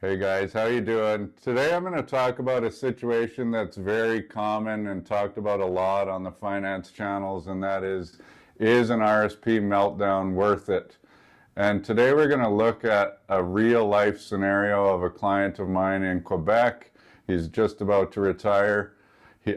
Hey guys, how you doing? Today I'm going to talk about a situation that's very common and talked about a lot on the finance channels, and that is an RSP meltdown worth it? And today we're going to look at a real life scenario of a client of mine in Quebec. He's just about to retire.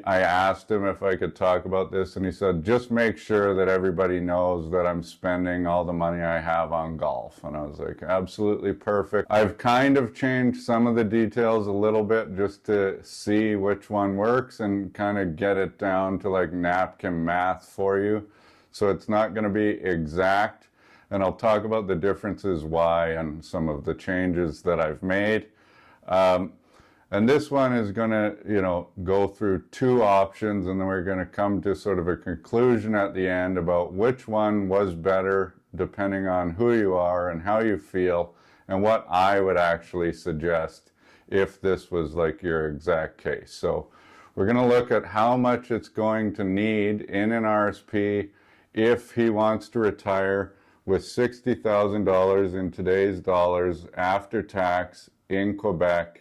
I asked him if I could talk about this, and he said, just make sure that everybody knows that I'm spending all the money I have on golf. And I was like, absolutely perfect. I've kind of changed some of the details a little bit just to see which one works and kind of get it down to like napkin math for you. So it's not going to be exact, and I'll talk about the differences why and some of the changes that I've made. And this one is going to, go through two options, and then we're going to come to sort of a conclusion at the end about which one was better depending on who you are and how you feel, and what I would actually suggest if this was like your exact case. So we're going to look at how much it's going to need in an RSP if he wants to retire with $60,000 in today's dollars after tax in Quebec.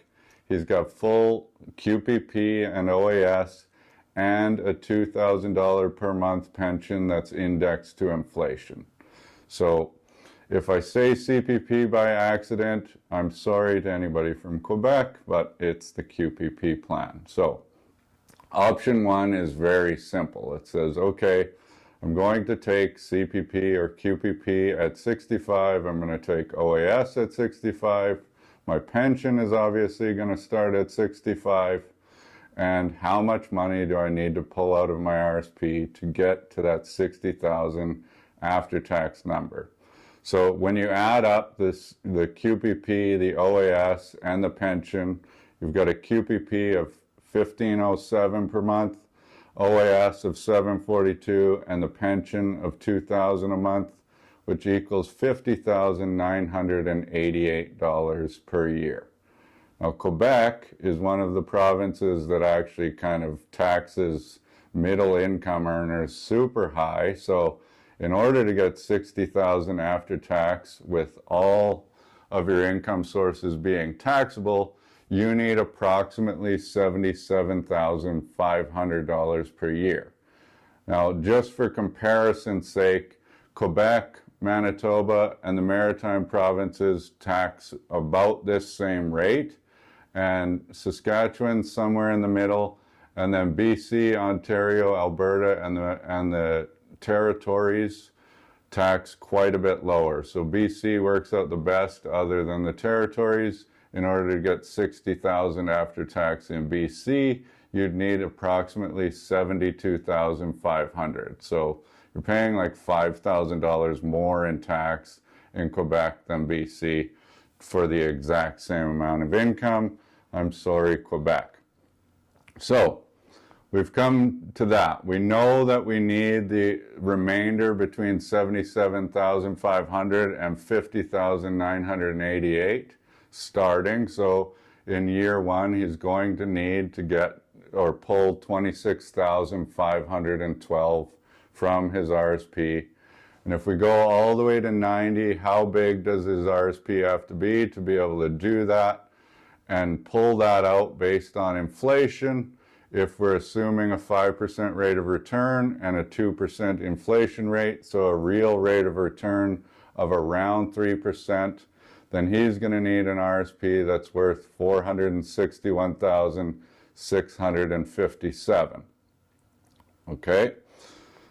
He's got full QPP and OAS and a $2,000 per month pension that's indexed to inflation. So if I say CPP by accident, I'm sorry to anybody from Quebec, but it's the QPP plan. So option one is very simple. It says, okay, I'm going to take CPP or QPP at 65. I'm going to take OAS at 65. My pension is obviously going to start at 65. And how much money do I need to pull out of my RSP to get to that 60,000 after-tax number? So when you add up the QPP, the OAS, and the pension, you've got a QPP of $1,507 per month, OAS of $742, and the pension of $2,000 a month, which equals $50,988 per year. Now, Quebec is one of the provinces that actually kind of taxes middle income earners super high. So in order to get $60,000 after tax with all of your income sources being taxable, you need approximately $77,500 per year. Now, just for comparison's sake, Quebec, Manitoba, and the Maritime provinces tax about this same rate, and Saskatchewan's somewhere in the middle, and then BC, Ontario, Alberta, and the territories tax quite a bit lower. So BC works out the best other than the territories. In order to get $60,000 after tax in BC, you'd need approximately $72,500. So you're paying like $5,000 more in tax in Quebec than BC for the exact same amount of income. I'm sorry, Quebec. So we've come to that. We know that we need the remainder between $77,500 and $50,988 starting. So in year one, he's going to need to get or pull $26,512 from his RSP. And if we go all the way to 90, how big does his RSP have to be able to do that and pull that out based on inflation? If we're assuming a 5% rate of return and a 2% inflation rate, so a real rate of return of around 3%, then he's going to need an RSP that's worth $461,657. Okay?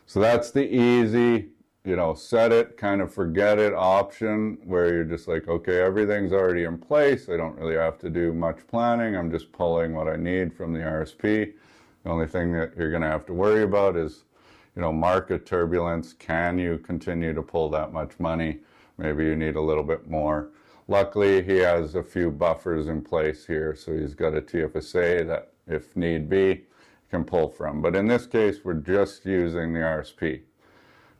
So that's the easy, set it, kind of forget it option where you're just like, okay, everything's already in place. I don't really have to do much planning. I'm just pulling what I need from the RSP. The only thing that you're going to have to worry about is, market turbulence. Can you continue to pull that much money? Maybe you need a little bit more. Luckily, he has a few buffers in place here. So he's got a TFSA that, if need be, can pull from. But in this case, we're just using the RSP.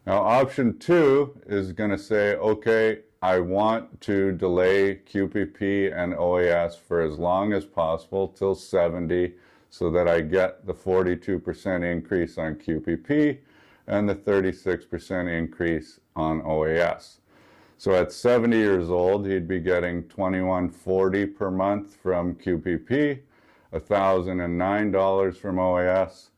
Now, option two is going to say, okay, I want to delay QPP and OAS for as long as possible till 70 so that I get the 42% increase on QPP and the 36% increase on OAS. So at 70 years old, he'd be getting $21.40 per month from QPP, $1,009 from OAS,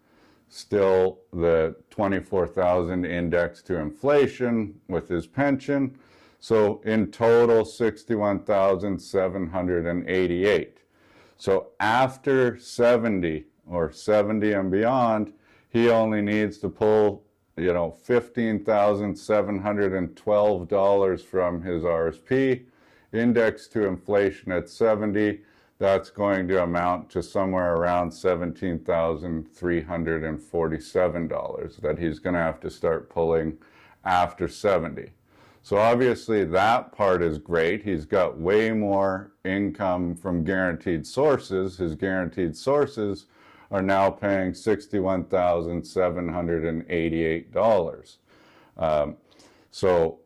still the $24,000 indexed to inflation with his pension. So in total, $61,788. So after 70 or 70 and beyond, he only needs to pull, $15,712 from his RSP, indexed to inflation at 70. That's going to amount to somewhere around $17,347 that he's going to have to start pulling after 70. So obviously that part is great. He's got way more income from guaranteed sources. His guaranteed sources are now paying $61,788. So,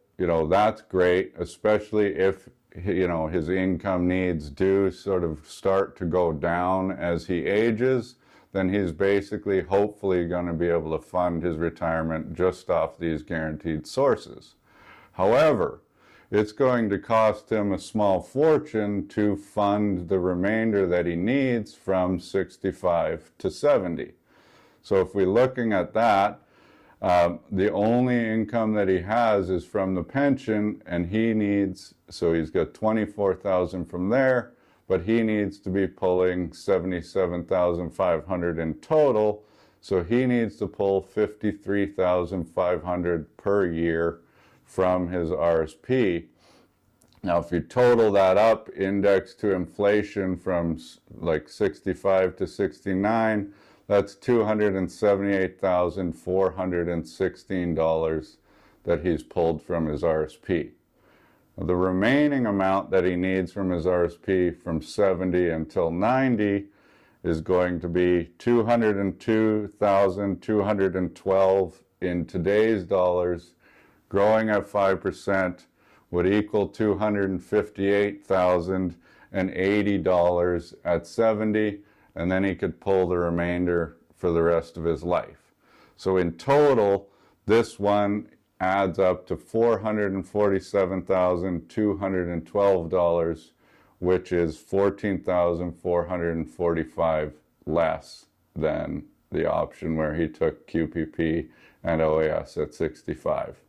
that's great, especially if, his income needs do sort of start to go down as he ages. Then he's basically hopefully going to be able to fund his retirement just off these guaranteed sources. However, it's going to cost him a small fortune to fund the remainder that he needs from 65 to 70. So if we're looking at that, the only income that he has is from the pension, and so he's got 24,000 from there, but he needs to be pulling 77,500 in total. So he needs to pull 53,500 per year from his RSP. Now, if you total that up, indexed to inflation from like 65 to 69, that's $278,416 that he's pulled from his RSP. Now, the remaining amount that he needs from his RSP from 70 until 90 is going to be $202,212 in today's dollars, growing at 5%, would equal $258,080 at 70, and then he could pull the remainder for the rest of his life. So in total, this one adds up to $447,212, which is $14,445 less than the option where he took QPP and OAS at 65.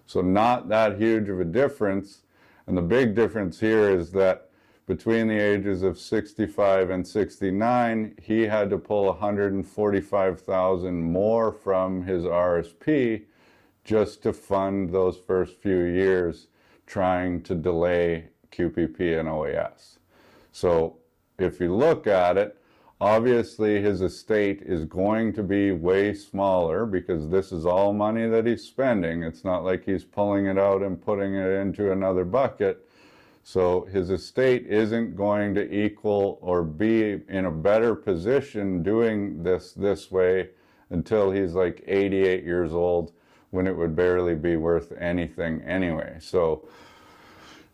So not that huge of a difference. And the big difference here is that between the ages of 65 and 69, he had to pull $145,000 more from his RSP just to fund those first few years trying to delay QPP and OAS. So if you look at it, obviously his estate is going to be way smaller because this is all money that he's spending. It's not like he's pulling it out and putting it into another bucket. So his estate isn't going to equal or be in a better position doing this way until he's like 88 years old, when it would barely be worth anything anyway. So,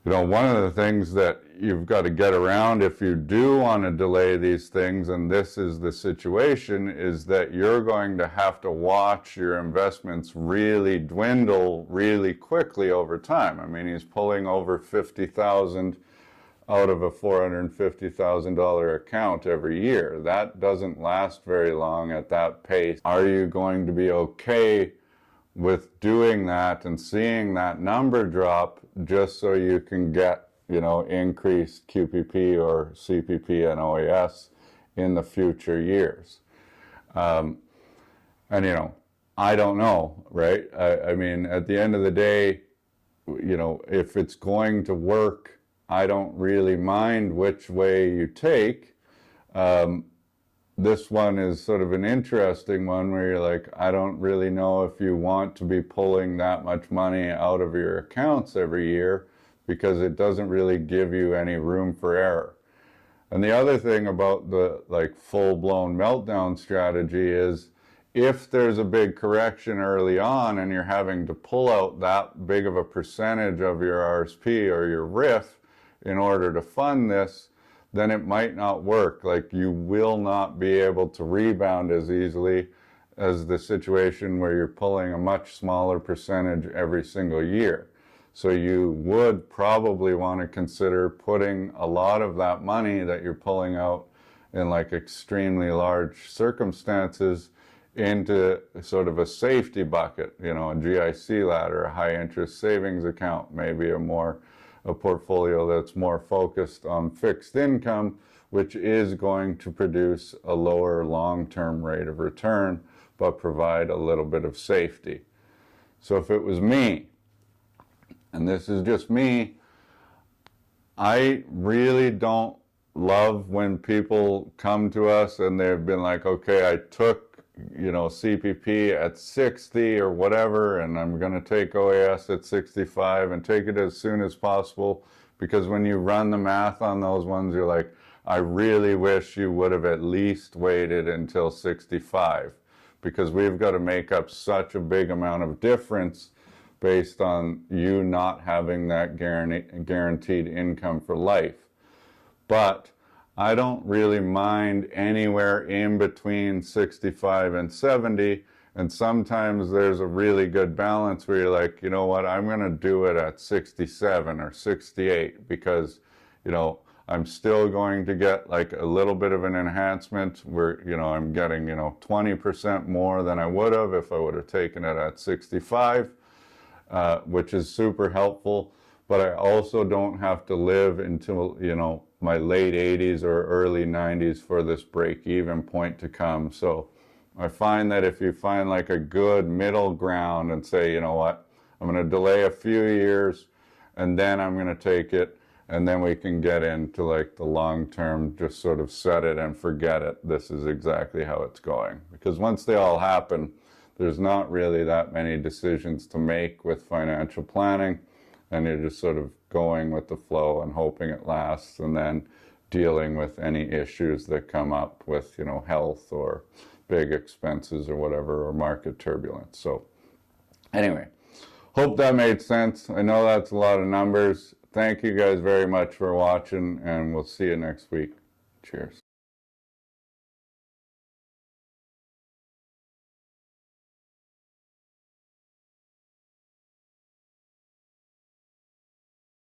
one of the things that you've got to get around if you do want to delay these things, and this is the situation, is that you're going to have to watch your investments really dwindle really quickly over time. I mean, he's pulling over $50,000 out of a $450,000 account every year. That doesn't last very long at that pace. Are you going to be okay with doing that and seeing that number drop just so you can get, increased QPP or CPP and OAS in the future years? I don't know, right? I mean, at the end of the day, if it's going to work, I don't really mind which way you take. This one is sort of an interesting one where you're like, I don't really know if you want to be pulling that much money out of your accounts every year, because it doesn't really give you any room for error. And the other thing about the full-blown meltdown strategy is, if there's a big correction early on and you're having to pull out that big of a percentage of your RSP or your RIF in order to fund this, then it might not work. Like, you will not be able to rebound as easily as the situation where you're pulling a much smaller percentage every single year. So you would probably want to consider putting a lot of that money that you're pulling out in like extremely large circumstances into sort of a safety bucket, you know, a GIC ladder, a high interest savings account, maybe a portfolio that's more focused on fixed income, which is going to produce a lower long-term rate of return, but provide a little bit of safety. So if it was me, and this is just me, I really don't love when people come to us and they've been like, okay, I took, you know, CPP at 60 or whatever, and I'm going to take OAS at 65 and take it as soon as possible. Because when you run the math on those ones, you're like, I really wish you would have at least waited until 65, because we've got to make up such a big amount of difference based on you not having that guaranteed income for life. But I don't really mind anywhere in between 65 and 70. And sometimes there's a really good balance where you're like, you know what, I'm going to do it at 67 or 68 because, you know, I'm still going to get like a little bit of an enhancement where, you know, I'm getting, you know, 20% more than I would have if I would have taken it at 65, which is super helpful. But I also don't have to live until, you know, my late 80s or early 90s for this break-even point to come. So I find that if you find like a good middle ground and say, you know what, I'm going to delay a few years and then I'm going to take it, and then we can get into like the long-term, just sort of set it and forget it. This is exactly how it's going. Because once they all happen, there's not really that many decisions to make with financial planning. And you're just sort of going with the flow and hoping it lasts, and then dealing with any issues that come up with, you know, health or big expenses or whatever, or market turbulence. So anyway, hope that made sense. I know that's a lot of numbers. Thank you guys very much for watching, and we'll see you next week. Cheers.